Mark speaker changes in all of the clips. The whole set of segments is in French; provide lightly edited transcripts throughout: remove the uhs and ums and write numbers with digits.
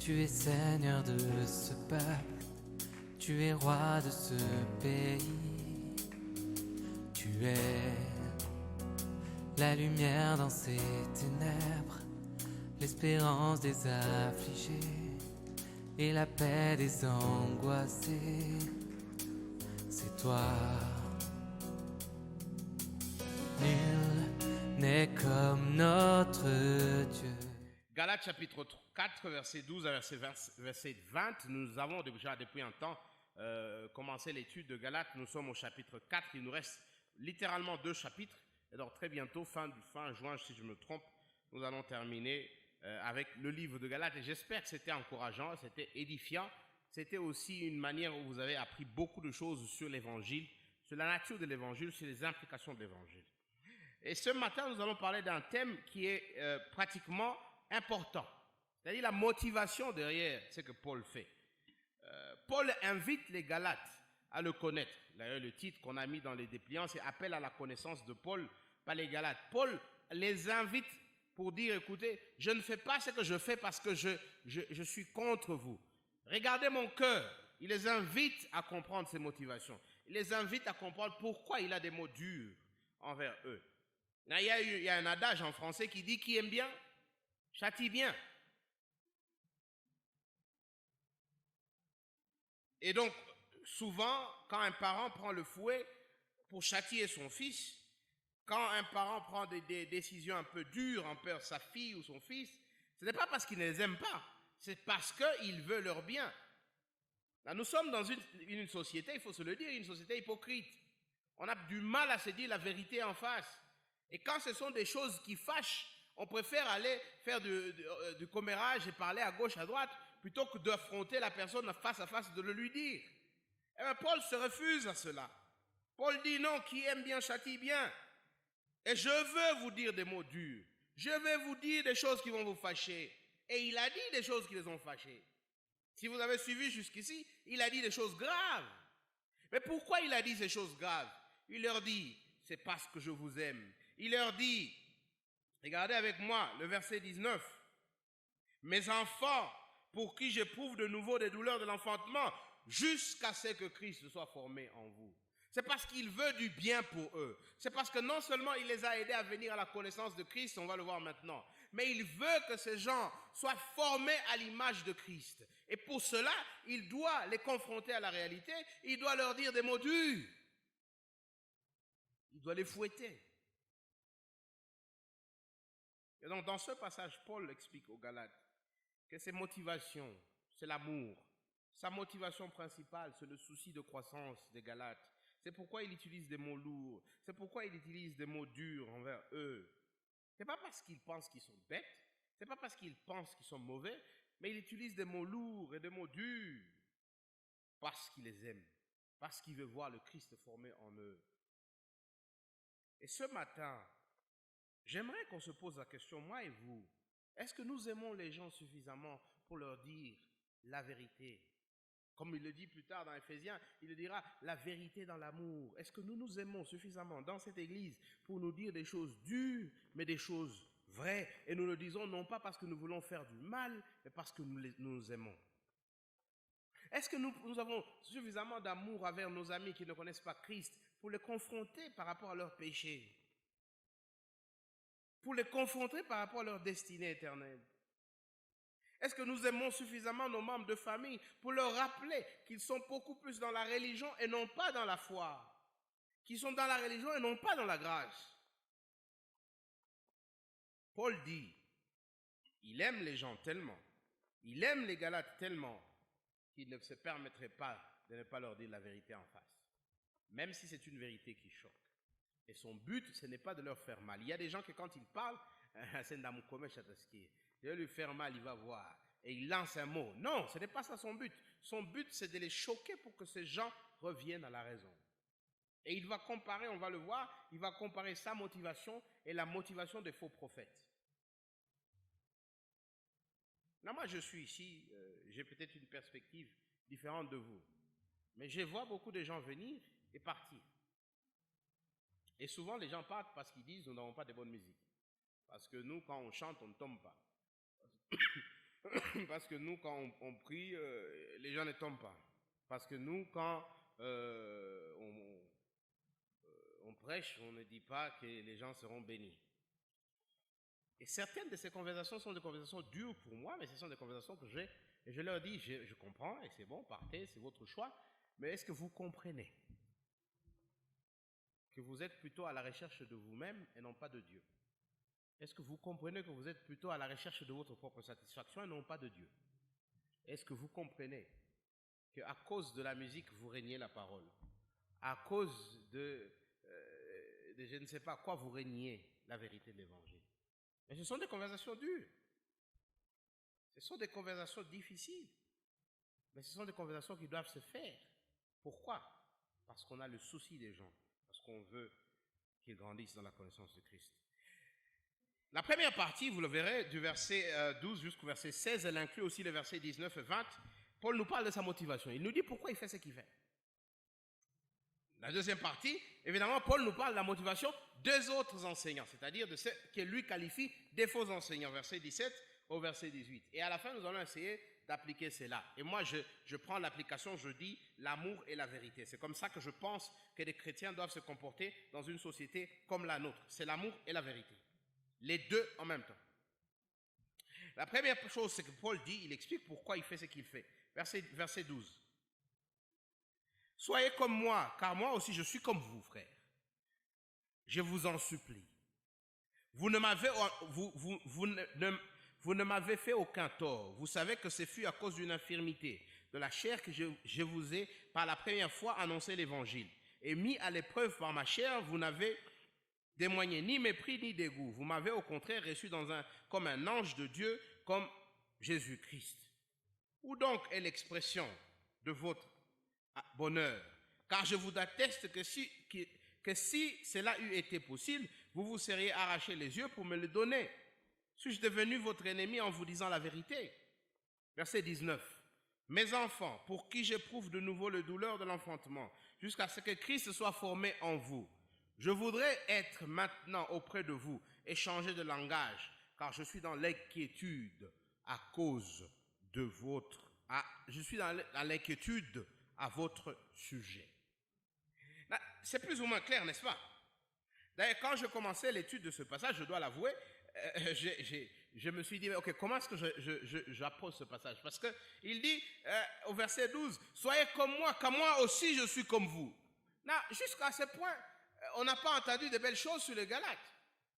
Speaker 1: Tu es Seigneur de ce peuple, tu es roi de ce pays. Tu es la lumière dans ces ténèbres, l'espérance des affligés et la paix des angoissés. C'est toi. Nul n'est comme notre Dieu.
Speaker 2: Galates chapitre 4, verset 12 à verset 20. Nous avons déjà depuis un temps commencé l'étude de Galates. Nous sommes au chapitre 4. Il nous reste littéralement 2 chapitres. Et donc très bientôt, fin juin, si je me trompe, nous allons terminer avec le livre de Galates. Et j'espère que c'était encourageant, c'était édifiant. C'était aussi une manière où vous avez appris beaucoup de choses sur l'évangile, sur la nature de l'évangile, sur les implications de l'évangile. Et ce matin, nous allons parler d'un thème qui est pratiquement important, c'est-à-dire la motivation derrière ce que Paul fait. Paul invite les Galates à le connaître. D'ailleurs, le titre qu'on a mis dans les dépliants, c'est « Appel à la connaissance de Paul par les Galates ». Paul les invite pour dire, écoutez, je ne fais pas ce que je fais parce que je suis contre vous. Regardez mon cœur. Il les invite à comprendre ses motivations. Il les invite à comprendre pourquoi il a des mots durs envers eux. Il y a un adage en français qui dit « Qui aime bien, châtie bien ». Et donc, souvent, quand un parent prend le fouet pour châtier son fils, quand un parent prend des décisions un peu dures envers sa fille ou son fils, ce n'est pas parce qu'il ne les aime pas, c'est parce qu'il veut leur bien. Là, nous sommes dans une société, il faut se le dire, une société hypocrite. On a du mal à se dire la vérité en face. Et quand ce sont des choses qui fâchent, on préfère aller faire du commérage et parler à gauche, à droite, plutôt que d'affronter la personne face à face, de le lui dire. Eh bien, Paul se refuse à cela. Paul dit non, qui aime bien châtie bien. Et je veux vous dire des mots durs. Je vais vous dire des choses qui vont vous fâcher. Et il a dit des choses qui les ont fâchés. Si vous avez suivi jusqu'ici, il a dit des choses graves. Mais pourquoi il a dit ces choses graves? Il leur dit, c'est parce que je vous aime. Il leur dit, regardez avec moi le verset 19. Mes enfants, pour qui j'éprouve de nouveau des douleurs de l'enfantement, jusqu'à ce que Christ soit formé en vous. C'est parce qu'il veut du bien pour eux. C'est parce que non seulement il les a aidés à venir à la connaissance de Christ, on va le voir maintenant, mais il veut que ces gens soient formés à l'image de Christ. Et pour cela, il doit les confronter à la réalité, il doit leur dire des mots durs. Il doit les fouetter. Et donc dans ce passage, Paul explique aux Galates que ses motivations, c'est l'amour. Sa motivation principale, c'est le souci de croissance des Galates. C'est pourquoi il utilise des mots lourds. C'est pourquoi il utilise des mots durs envers eux. Ce n'est pas parce qu'il pense qu'ils sont bêtes. Ce n'est pas parce qu'il pense qu'ils sont mauvais. Mais il utilise des mots lourds et des mots durs. Parce qu'il les aime. Parce qu'il veut voir le Christ formé en eux. Et ce matin, j'aimerais qu'on se pose la question, moi et vous, est-ce que nous aimons les gens suffisamment pour leur dire la vérité? Comme il le dit plus tard dans Éphésiens, il le dira, la vérité dans l'amour. Est-ce que nous nous aimons suffisamment dans cette église pour nous dire des choses dures, mais des choses vraies? Et nous le disons non pas parce que nous voulons faire du mal, mais parce que nous nous aimons. Est-ce que nous avons suffisamment d'amour envers nos amis qui ne connaissent pas Christ pour les confronter par rapport à leurs péchés? Pour les confronter par rapport à leur destinée éternelle? Est-ce que nous aimons suffisamment nos membres de famille pour leur rappeler qu'ils sont beaucoup plus dans la religion et non pas dans la foi? Qu'ils sont dans la religion et non pas dans la grâce? Paul dit, il aime les gens tellement, il aime les Galates tellement qu'il ne se permettrait pas de ne pas leur dire la vérité en face. Même si c'est une vérité qui choque. Et son but, ce n'est pas de leur faire mal. Il y a des gens que quand ils parlent, je vais lui faire mal, il va voir. Et il lance un mot. Non, ce n'est pas ça son but. Son but, c'est de les choquer pour que ces gens reviennent à la raison. Et il va comparer, on va le voir, il va comparer sa motivation et la motivation des faux prophètes. Là, moi, je suis ici, j'ai peut-être une perspective différente de vous. Mais je vois beaucoup de gens venir et partir. Et souvent, les gens partent parce qu'ils disent, nous n'avons pas de bonne musique. Parce que nous, quand on chante, on ne tombe pas. Parce que nous, quand on prie, les gens ne tombent pas. Parce que nous, quand on prêche, on ne dit pas que les gens seront bénis. Et certaines de ces conversations sont des conversations dures pour moi, mais ce sont des conversations que j'ai. Et je leur dis, je comprends, et c'est bon, partez, c'est votre choix. Mais est-ce que vous comprenez que vous êtes plutôt à la recherche de vous-même et non pas de Dieu? Est-ce que vous comprenez que vous êtes plutôt à la recherche de votre propre satisfaction et non pas de Dieu? Est-ce que vous comprenez qu'à cause de la musique, vous régnez la parole? À cause de je ne sais pas quoi, vous régnez la vérité de l'Évangile? Mais ce sont des conversations dures. Ce sont des conversations difficiles. Mais ce sont des conversations qui doivent se faire. Pourquoi? Parce qu'on a le souci des gens. Parce qu'on veut qu'ils grandissent dans la connaissance de Christ. La première partie, vous le verrez, du verset 12 jusqu'au verset 16, elle inclut aussi les versets 19 et 20. Paul nous parle de sa motivation. Il nous dit pourquoi il fait ce qu'il fait. La deuxième partie, évidemment, Paul nous parle de la motivation des autres enseignants, c'est-à-dire de ceux que lui qualifie des faux enseignants, verset 17 au verset 18. Et à la fin, nous allons essayer d'appliquer cela. Et moi, je prends l'application, je dis l'amour et la vérité. C'est comme ça que je pense que les chrétiens doivent se comporter dans une société comme la nôtre. C'est l'amour et la vérité. Les deux en même temps. La première chose, c'est que Paul dit, il explique pourquoi il fait ce qu'il fait. Verset 12. Soyez comme moi, car moi aussi je suis comme vous, frères. Je vous en supplie. Vous ne m'avez fait aucun tort. Vous savez que ce fut à cause d'une infirmité de la chair que je vous ai, par la première fois, annoncé l'évangile. Et mis à l'épreuve par ma chair, vous n'avez témoigné ni mépris ni dégoût. Vous m'avez au contraire reçu comme un ange de Dieu, comme Jésus-Christ. Où donc est l'expression de votre bonheur? Car je vous atteste que si cela eût été possible, vous vous seriez arraché les yeux pour me le donner. Suis-je devenu votre ennemi en vous disant la vérité? Verset 19. Mes enfants, pour qui j'éprouve de nouveau le douleur de l'enfantement, jusqu'à ce que Christ soit formé en vous. Je voudrais être maintenant auprès de vous et changer de langage, car je suis dans l'inquiétude à cause de votre... je suis dans l'inquiétude à votre sujet. C'est plus ou moins clair, n'est-ce pas? D'ailleurs, quand je commençais l'étude de ce passage, je dois l'avouer, je me suis dit, ok, comment est-ce que j'approche ce passage? Parce qu'il dit au verset 12, soyez comme moi, car moi aussi je suis comme vous. Jusqu'à ce point, on n'a pas entendu de belles choses sur les Galates.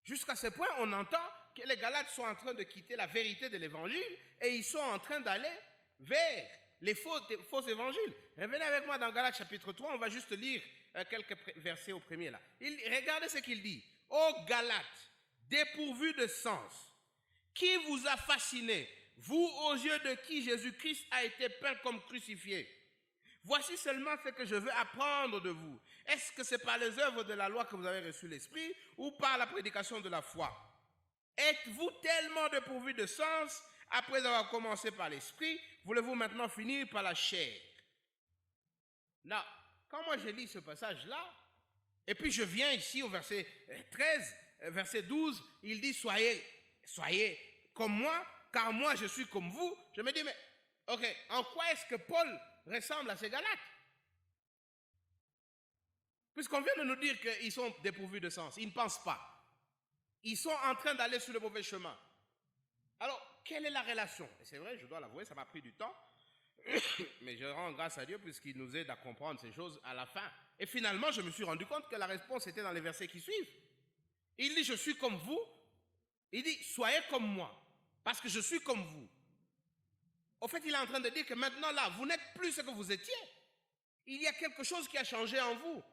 Speaker 2: Jusqu'à ce point, on entend que les Galates sont en train de quitter la vérité de l'évangile et ils sont en train d'aller vers les faux évangiles. Revenez avec moi dans Galates chapitre 3, on va juste lire quelques versets au premier là. Regardez ce qu'il dit. Ô Galates, dépourvus de sens, qui vous a fasciné, vous aux yeux de qui Jésus-Christ a été peint comme crucifié? Voici seulement ce que je veux apprendre de vous. Est-ce que c'est par les œuvres de la loi que vous avez reçu l'Esprit ou par la prédication de la foi? Êtes-vous tellement dépourvus de sens après avoir commencé par l'Esprit, voulez-vous maintenant finir par la chair? Non, quand moi je lis ce passage-là, et puis je viens ici au verset 13, verset 12, il dit soyez comme moi, car moi je suis comme vous. Je me dis, mais ok, en quoi est-ce que Paul ressemble à ces Galates? Puisqu'on vient de nous dire qu'ils sont dépourvus de sens, ils ne pensent pas. Ils sont en train d'aller sur le mauvais chemin. Alors, quelle est la relation? Et c'est vrai, je dois l'avouer, ça m'a pris du temps. Mais je rends grâce à Dieu puisqu'il nous aide à comprendre ces choses à la fin. Et finalement, je me suis rendu compte que la réponse était dans les versets qui suivent. Il dit, je suis comme vous. Il dit, soyez comme moi, parce que je suis comme vous. Au fait, il est en train de dire que maintenant, là, vous n'êtes plus ce que vous étiez. Il y a quelque chose qui a changé en vous.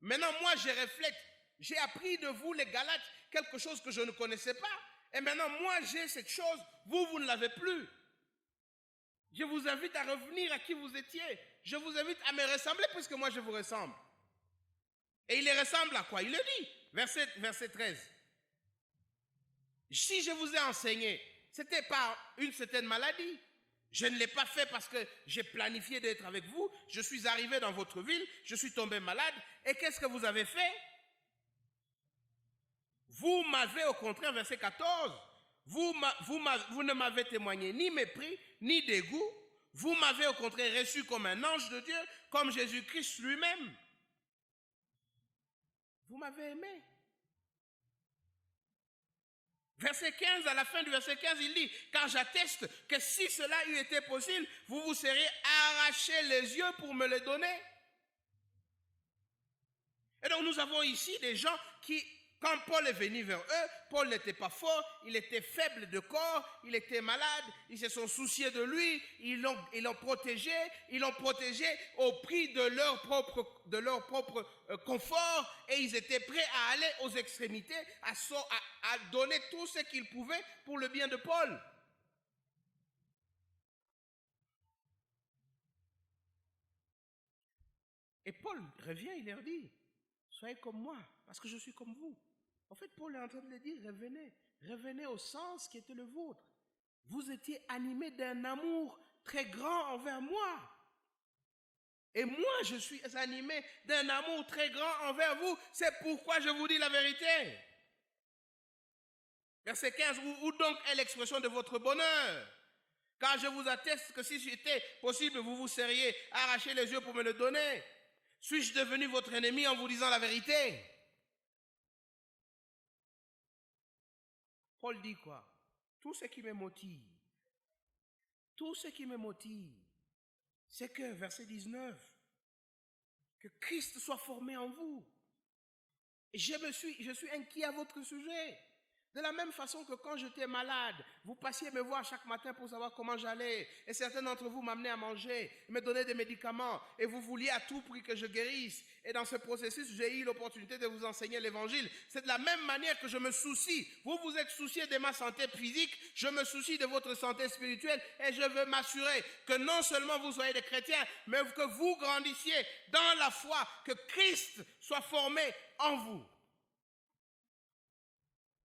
Speaker 2: Maintenant, moi, je reflète. J'ai appris de vous, les Galates, quelque chose que je ne connaissais pas. Et maintenant, moi, j'ai cette chose. Vous ne l'avez plus. Je vous invite à revenir à qui vous étiez. Je vous invite à me ressembler puisque moi, je vous ressemble. Et il les ressemble à quoi? Il le dit. Verset 13. Si je vous ai enseigné, c'était par une certaine maladie. Je ne l'ai pas fait parce que j'ai planifié d'être avec vous. Je suis arrivé dans votre ville, je suis tombé malade. Et qu'est-ce que vous avez fait? Vous m'avez au contraire, verset 14, Vous ne m'avez témoigné ni mépris, ni dégoût. Vous m'avez au contraire reçu comme un ange de Dieu, comme Jésus-Christ lui-même. Vous m'avez aimé. Verset 15, à la fin du verset 15, il dit, car j'atteste que si cela eût été possible, vous vous seriez arraché les yeux pour me le donner. Et donc nous avons ici des gens qui, quand Paul est venu vers eux, Paul n'était pas fort, il était faible de corps, il était malade, ils se sont souciés de lui, ils l'ont protégé au prix de leur propre confort, et ils étaient prêts à aller aux extrémités, à donner tout ce qu'ils pouvaient pour le bien de Paul. Et Paul revient, il leur dit, soyez comme moi, parce que je suis comme vous. En fait, Paul est en train de leur dire, revenez au sens qui était le vôtre. Vous étiez animés d'un amour très grand envers moi. Et moi, je suis animé d'un amour très grand envers vous. C'est pourquoi je vous dis la vérité. Verset 15, où donc est l'expression de votre bonheur? Car je vous atteste que si c'était possible, vous vous seriez arraché les yeux pour me le donner. Suis-je devenu votre ennemi en vous disant la vérité? Paul dit quoi? Tout ce qui me motive, c'est que, verset 19, que Christ soit formé en vous. Et je suis inquiet à votre sujet. De la même façon que quand j'étais malade, vous passiez me voir chaque matin pour savoir comment j'allais. Et certains d'entre vous m'amenaient à manger, me donnaient des médicaments. Et vous vouliez à tout prix que je guérisse. Et dans ce processus, j'ai eu l'opportunité de vous enseigner l'évangile. C'est de la même manière que je me soucie. Vous vous êtes soucié de ma santé physique, je me soucie de votre santé spirituelle. Et je veux m'assurer que non seulement vous soyez des chrétiens, mais que vous grandissiez dans la foi, que Christ soit formé en vous.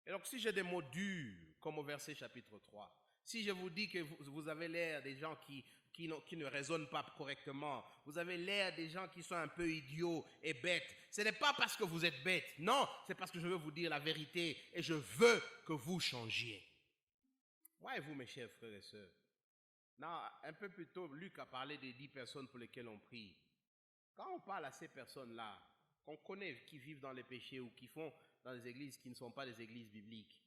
Speaker 2: Et donc, si j'ai des mots durs, comme au verset chapitre 3, si je vous dis que vous avez l'air des gens qui ne raisonnent pas correctement, vous avez l'air des gens qui sont un peu idiots et bêtes, ce n'est pas parce que vous êtes bêtes, non, c'est parce que je veux vous dire la vérité et je veux que vous changiez. Ouais, vous, mes chers frères et sœurs. Non, un peu plus tôt, Luc a parlé des 10 personnes pour lesquelles on prie. Quand on parle à ces personnes-là, qu'on connaît, qui vivent dans les péchés ou qui font dans des églises qui ne sont pas des églises bibliques,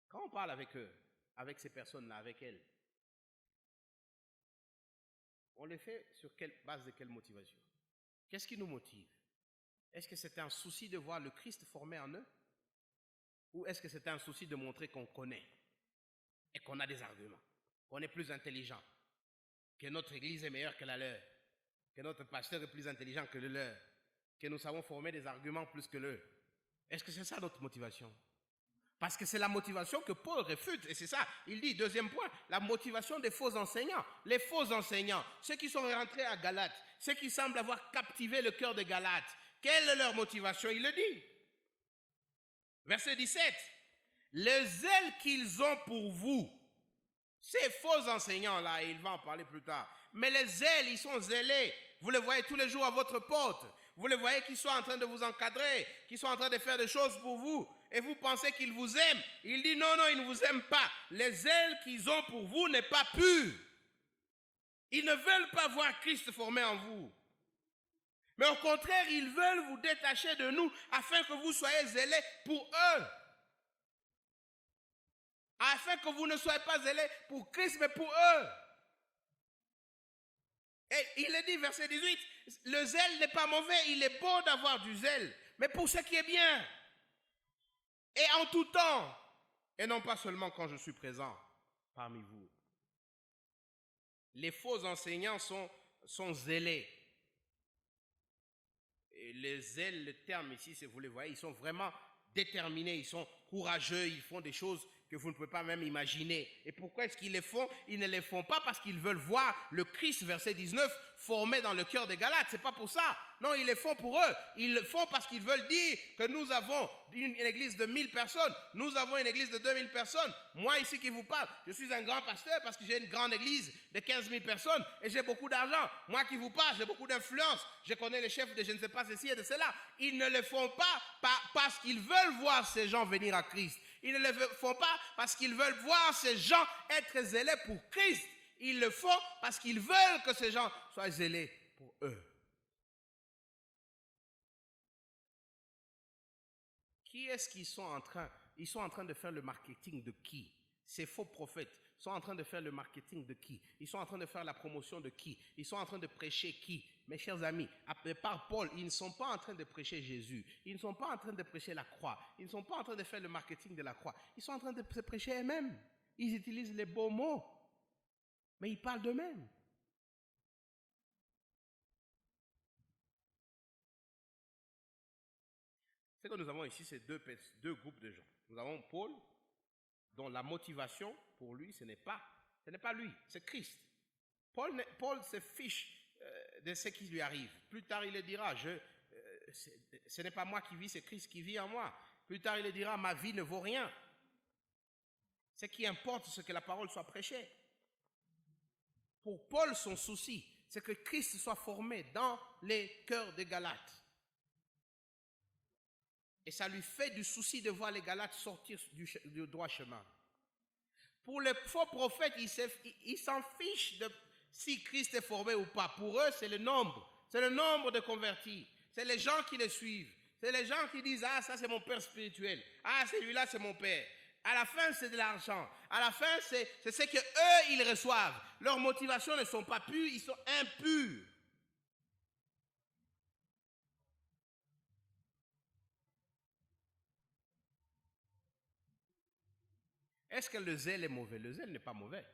Speaker 2: quand on parle avec eux, avec ces personnes-là, avec elles, on les fait sur quelle base de quelle motivation? Qu'est-ce qui nous motive? Est-ce que c'est un souci de voir le Christ formé en eux? Ou est-ce que c'est un souci de montrer qu'on connaît et qu'on a des arguments, qu'on est plus intelligent, que notre église est meilleure que la leur, que notre pasteur est plus intelligent que le leur, que nous savons former des arguments plus que l'eux? Est-ce que c'est ça notre motivation? Parce que c'est la motivation que Paul réfute, et c'est ça, il dit, deuxième point, la motivation des faux enseignants. Les faux enseignants, ceux qui sont rentrés à Galates, ceux qui semblent avoir captivé le cœur de Galates, quelle est leur motivation? Il le dit. Verset 17, le zèle qu'ils ont pour vous, ces faux enseignants-là, et il va en parler plus tard, mais les zèles, ils sont zélés, vous les voyez tous les jours à votre porte. Vous les voyez qu'ils sont en train de vous encadrer, qu'ils sont en train de faire des choses pour vous, et vous pensez qu'ils vous aiment. Il dit non, ils ne vous aiment pas. Les ailes qu'ils ont pour vous n'est pas pure. Ils ne veulent pas voir Christ formé en vous. Mais au contraire, ils veulent vous détacher de nous afin que vous soyez zélés pour eux. Afin que vous ne soyez pas zélés pour Christ, mais pour eux. Et il est dit, verset 18, le zèle n'est pas mauvais, il est beau d'avoir du zèle, mais pour ce qui est bien, et en tout temps, et non pas seulement quand je suis présent parmi vous. Les faux enseignants sont zélés. Et les zèles, le terme ici, si vous les voyez, ils sont vraiment déterminés, ils sont courageux, ils font des choses que vous ne pouvez pas même imaginer. Et pourquoi est-ce qu'ils les font? Ils ne les font pas parce qu'ils veulent voir le Christ, verset 19, formé dans le cœur des Galates. C'est pas pour ça. Non, ils les font pour eux. Ils le font parce qu'ils veulent dire que nous avons une église de 1000 personnes. Nous avons une église de 2000 personnes. Moi, ici qui vous parle, je suis un grand pasteur parce que j'ai une grande église de 15 000 personnes et j'ai beaucoup d'argent. Moi qui vous parle, j'ai beaucoup d'influence. Je connais les chefs de je ne sais pas ceci et de cela. Ils ne le font pas parce qu'ils veulent voir ces gens venir à Christ. Ils ne le font pas parce qu'ils veulent voir ces gens être zélés pour Christ. Ils le font parce qu'ils veulent que ces gens soient zélés pour eux. Qui est-ce qu'ils sont en train? Ils sont en train de faire le marketing de qui? Ces faux prophètes sont en train de faire le marketing de qui? Ils sont en train de faire la promotion de qui? Ils sont en train de prêcher qui? Mes chers amis, par Paul, ils ne sont pas en train de prêcher Jésus. Ils ne sont pas en train de prêcher la croix. Ils ne sont pas en train de faire le marketing de la croix. Ils sont en train de se prêcher eux-mêmes. Ils utilisent les beaux mots, mais ils parlent d'eux-mêmes. Ce que nous avons ici, c'est deux groupes de gens. Nous avons Paul, dont la motivation pour lui, ce n'est pas lui, c'est Christ. Paul se fiche de ce qui lui arrive. Plus tard, il le dira, ce n'est pas moi qui vis, c'est Christ qui vit en moi. Plus tard, il le dira, ma vie ne vaut rien. Ce qui importe, c'est que la parole soit prêchée. Pour Paul, son souci, c'est que Christ soit formé dans les cœurs des Galates. Et ça lui fait du souci de voir les Galates sortir du droit chemin. Pour les faux prophètes, ils s'en fichent de si Christ est formé ou pas. Pour eux, c'est le nombre. C'est le nombre de convertis. C'est les gens qui le suivent. C'est les gens qui disent, ah, ça c'est mon père spirituel. Ah, celui-là c'est mon père. À la fin, c'est de l'argent. À la fin, c'est ce qu'eux, ils reçoivent. Leurs motivations ne sont pas pures, ils sont impurs. Est-ce que le zèle est mauvais? Le zèle n'est pas mauvais.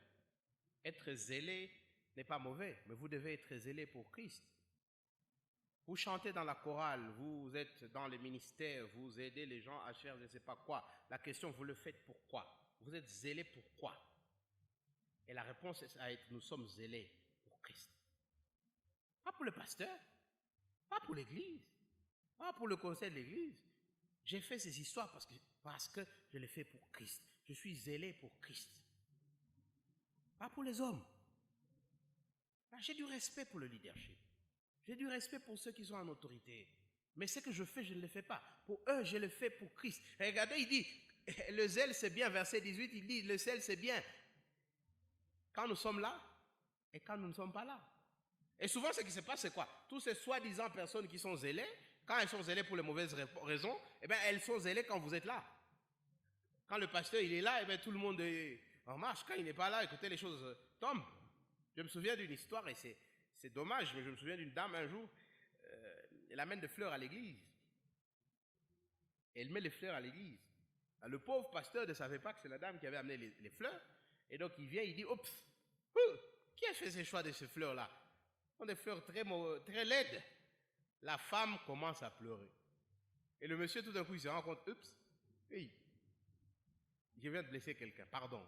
Speaker 2: Être zélé n'est pas mauvais, mais vous devez être zélé pour Christ. Vous chantez dans la chorale, vous êtes dans les ministères, vous aidez les gens à faire je ne sais pas quoi. La question, vous le faites pourquoi? Vous êtes zélé pourquoi? Et la réponse est à être, nous sommes zélés pour Christ. Pas pour le pasteur, pas pour l'église, pas pour le conseil de l'église. J'ai fait ces histoires parce que je les fais pour Christ. Je suis zélé pour Christ. Pas pour les hommes. J'ai du respect pour le leadership. J'ai du respect pour ceux qui sont en autorité. Mais ce que je fais, je ne le fais pas. Pour eux, je le fais pour Christ. Et regardez, il dit, le zèle c'est bien, verset 18, il dit, le zèle c'est bien. Quand nous sommes là et quand nous ne sommes pas là. Et souvent, ce qui se passe, c'est quoi? Tous ces soi-disant personnes qui sont zélées, quand elles sont zélées pour les mauvaises raisons, eh bien, elles sont zélées quand vous êtes là. Quand le pasteur il est là, eh bien, tout le monde est en marche. Quand il n'est pas là, écoutez, les choses tombent. Je me souviens d'une histoire, et c'est dommage, mais je me souviens d'une dame un jour, elle amène des fleurs à l'église. Elle met les fleurs à l'église. Le pauvre pasteur ne savait pas que c'est la dame qui avait amené les fleurs. Et donc il vient, il dit, oups, qui a fait ce choix de ces fleurs-là? Ce sont des fleurs très laides. La femme commence à pleurer. Et le monsieur, tout d'un coup, il se rend compte, oups, hey, je viens de blesser quelqu'un, pardon.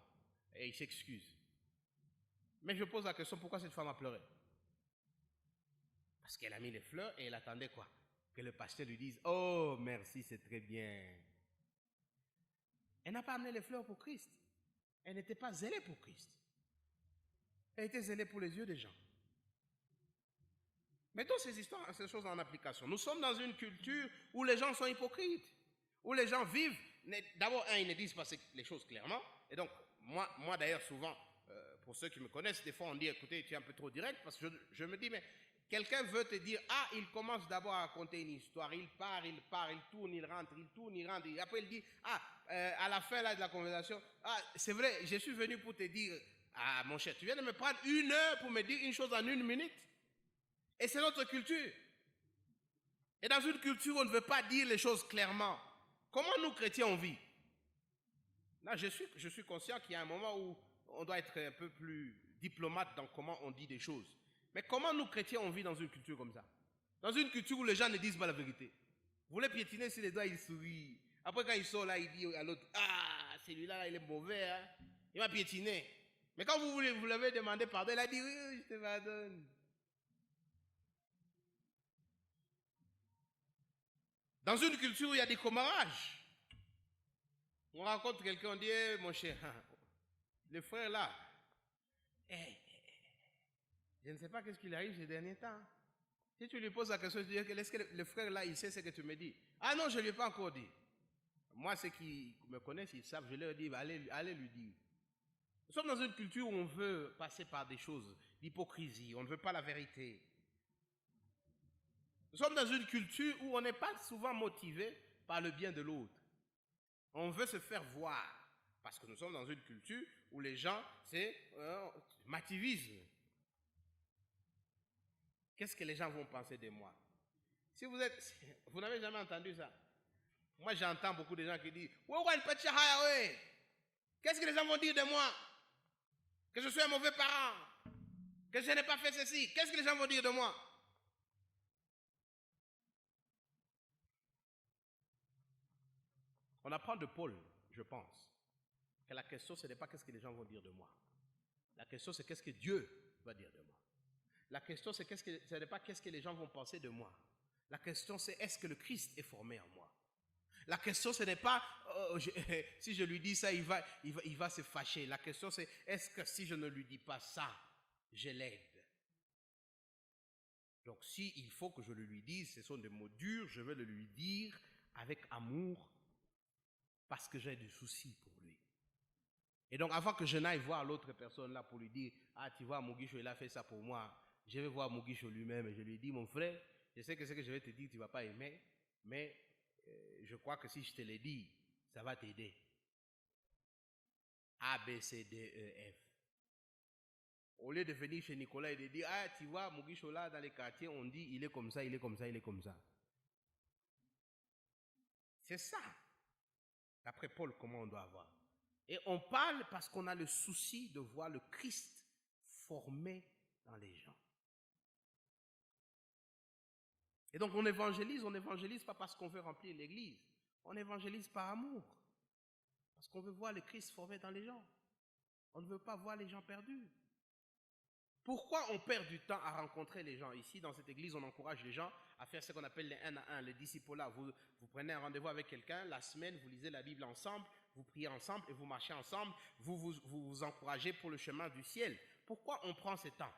Speaker 2: Et il s'excuse. Mais je pose la question, pourquoi cette femme a pleuré? Parce qu'elle a mis les fleurs et elle attendait quoi? Que le pasteur lui dise, oh merci, c'est très bien. Elle n'a pas amené les fleurs pour Christ. Elle n'était pas zélée pour Christ. Elle était zélée pour les yeux des gens. Mettons ces histoires, ces choses en application. Nous sommes dans une culture où les gens sont hypocrites, où les gens vivent. D'abord, ils ne disent pas les choses clairement. Et donc, moi d'ailleurs, souvent, pour ceux qui me connaissent, des fois on dit, écoutez, tu es un peu trop direct, parce que je me dis, mais quelqu'un veut te dire, ah, il commence d'abord à raconter une histoire, il part, il tourne, il rentre, et après il dit, ah, à la fin là, de la conversation, ah, c'est vrai, je suis venu pour te dire, ah, mon cher, tu viens de me prendre 1 heure pour me dire une chose en 1 minute. Et c'est notre culture. Et dans une culture, on ne veut pas dire les choses clairement. Comment nous, chrétiens, on vit? Là, je suis conscient qu'il y a un moment où on doit être un peu plus diplomate dans comment on dit des choses. Mais comment nous, chrétiens, on vit dans une culture comme ça? Dans une culture où les gens ne disent pas la vérité. Vous voulez piétiner sur les doigts, il sourit. Après, quand il sort là, il dit à l'autre, ah, celui-là, il est mauvais, hein? Il va piétiner. Mais quand vous l'avez demandé pardon, il a dit, oui, je te pardonne. Dans une culture où il y a des commérages, on rencontre quelqu'un, on dit, hey, mon cher, le frère là, je ne sais pas qu'est-ce qu'il arrive ces derniers temps. Si tu lui poses la question, tu dis, est-ce que le frère là, il sait ce que tu me dis? Ah non, je ne lui ai pas encore dit. Moi, ceux qui me connaissent, ils savent, je leur dis, allez lui dire. Nous sommes dans une culture où on veut passer par des choses d'hypocrisie, on ne veut pas la vérité. Nous sommes dans une culture où on n'est pas souvent motivé par le bien de l'autre. On veut se faire voir, parce que nous sommes dans une culture où les gens, c'est mativisme. Qu'est-ce que les gens vont penser de moi? Si vous n'avez jamais entendu ça. Moi, j'entends beaucoup de gens qui disent, qu'est-ce que les gens vont dire de moi? Que je suis un mauvais parent, que je n'ai pas fait ceci. Qu'est-ce que les gens vont dire de moi? On apprend de Paul, je pense, que la question, ce n'est pas qu'est-ce que les gens vont dire de moi. La question, c'est qu'est-ce que Dieu va dire de moi. La question, ce n'est pas qu'est-ce que les gens vont penser de moi. La question, c'est est-ce que le Christ est formé en moi. La question, ce n'est pas si je lui dis ça, il va se fâcher. La question, c'est est-ce que si je ne lui dis pas ça, je l'aide. Donc, s'il faut que je le lui dise, ce sont des mots durs, je vais le lui dire avec amour parce que j'ai du souci pour lui. Et donc, avant que je n'aille voir l'autre personne là pour lui dire, ah, tu vois, Mugisho, il a fait ça pour moi, je vais voir Mugisho lui-même et je lui dis, mon frère, je sais que ce que je vais te dire, tu ne vas pas aimer, mais je crois que si je te l'ai dit, ça va t'aider. A, B, C, D, E, F. Au lieu de venir chez Nicolas et de dire, ah, tu vois, Mugisho là, dans les quartiers, on dit, il est comme ça, il est comme ça, il est comme ça. C'est ça. D'après Paul, comment on doit avoir. Et on parle parce qu'on a le souci de voir le Christ formé dans les gens. Et donc on évangélise pas parce qu'on veut remplir l'église. On évangélise par amour. Parce qu'on veut voir le Christ formé dans les gens. On ne veut pas voir les gens perdus. Pourquoi on perd du temps à rencontrer les gens? Ici, dans cette église, on encourage les gens à faire ce qu'on appelle les 1 à 1, les disciples-là. Vous prenez un rendez-vous avec quelqu'un, la semaine, vous lisez la Bible ensemble, vous priez ensemble et vous marchez ensemble, vous encouragez pour le chemin du ciel. Pourquoi on prend ce temps?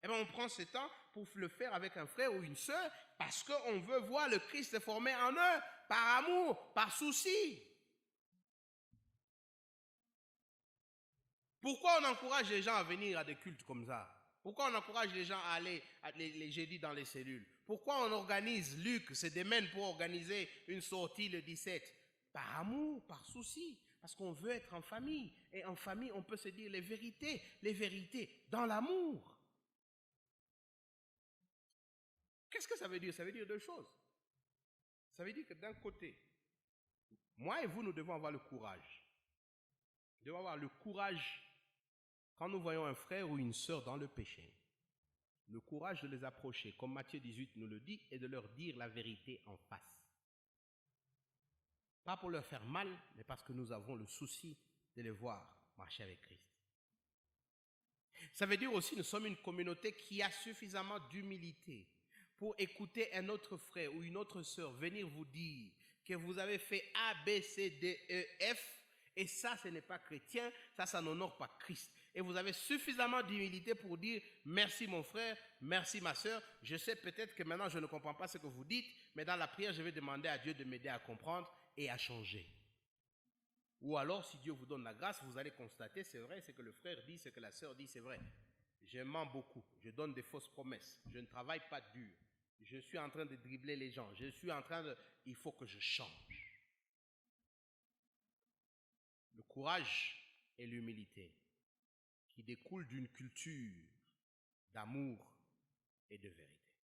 Speaker 2: Eh bien, on prend ce temps pour le faire avec un frère ou une sœur parce qu'on veut voir le Christ formé en eux, par amour, par souci. Pourquoi on encourage les gens à venir à des cultes comme ça? Pourquoi on encourage les gens à aller les jeudis dans les cellules? Pourquoi on organise, Luc se démène pour organiser une sortie le 17? Par amour, par souci, parce qu'on veut être en famille. Et en famille, on peut se dire les vérités dans l'amour. Qu'est-ce que ça veut dire? Ça veut dire deux choses. Ça veut dire que d'un côté, moi et vous, nous devons avoir le courage. Nous devons avoir le courage, quand nous voyons un frère ou une sœur dans le péché, le courage de les approcher, comme Matthieu 18 nous le dit, et de leur dire la vérité en face. Pas pour leur faire mal, mais parce que nous avons le souci de les voir marcher avec Christ. Ça veut dire aussi que nous sommes une communauté qui a suffisamment d'humilité pour écouter un autre frère ou une autre sœur venir vous dire que vous avez fait A, B, C, D, E, F, et ça, ce n'est pas chrétien, ça n'honore pas Christ. Et vous avez suffisamment d'humilité pour dire merci mon frère, merci ma sœur. Je sais peut-être que maintenant je ne comprends pas ce que vous dites, mais dans la prière, je vais demander à Dieu de m'aider à comprendre et à changer. Ou alors, si Dieu vous donne la grâce, vous allez constater, c'est vrai, ce que le frère dit, ce que la sœur dit, c'est vrai. Je mens beaucoup, je donne des fausses promesses, je ne travaille pas dur. Je suis en train de dribbler les gens, il faut que je change. Le courage et l'humilité qui découlent d'une culture d'amour et de vérité.